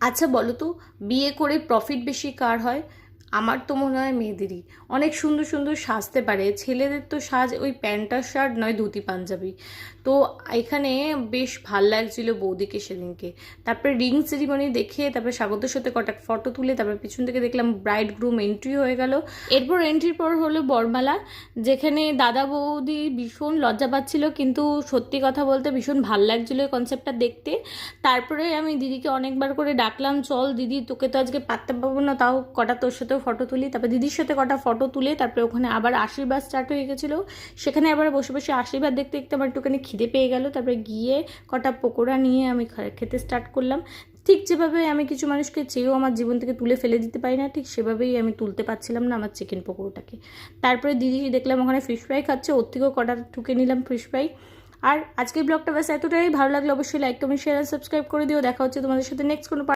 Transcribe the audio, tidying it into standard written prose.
আচ্ছা বলো তো, বিয়ে করে প্রফিট বেশি কার হয়? আমার তো মনে হয় মেয়েদেরই। অনেক সুন্দর সুন্দর সাজতে পারে। ছেলেদের তো সাজ ওই প্যান্ট আর শার্ট নয় ধুতি পাঞ্জাবি। তো এখানে বেশ ভাল লাগছিল বৌদিকে সেদিনকে। তারপরে রিং সেরিমনি দেখে তারপরে স্বাগতের সাথে কটা ফটো তুলে তারপরে পিছন থেকে দেখলাম ব্রাইড গ্রুম এন্ট্রি হয়ে গেল। এরপর এন্ট্রির পর হলো বরমালা, যেখানে দাদা বৌদি ভীষণ লজ্জা পাচ্ছিল, কিন্তু সত্যি কথা বলতে ভীষণ ভাল লাগছিল এই কনসেপ্টটা দেখতে। তারপরে আমি দিদিকে অনেকবার করে ডাকলাম, চল দিদি, তোকে তো আজকে পাত্তা পাবো না, তাও কটা তোর সাথেও ফটো তুলি। তারপরে দিদির সাথে কটা ফটো তুলে তারপরে ওখানে আবার আশীর্বাদ স্টার্ট হয়ে গেছিলো। সেখানে আবার বসে বসে আশীর্বাদ দেখতে দেখতে আমার একটুখানি খিদে পেয়ে গেল। তারপরে গিয়ে কটা পকোড়া নিয়ে আমি খেতে স্টার্ট করলাম। ঠিক যেভাবে আমি কিছু মানুষকে চেয়েও আমার জীবন থেকে তুলে ফেলে দিতে পারি না, ঠিক সেভাবেই আমি তুলতে পারছিলাম না আমার চিকেন পকোড়াটাকে। তারপরে দিদি দেখলাম ওখানে ফিশ ফ্রাই খাচ্ছে, ওর থেকেও কটা ঠুকে নিলাম ফিশ ফ্রাই। আর আজকের ব্লগটা ব্যাস এতটাই। ভালো লাগলে অবশ্যই লাইক কমেন্ট শেয়ার আর সাবস্ক্রাইব করে দিও। দেখা হচ্ছে তোমাদের সাথে নেক্সট কোনো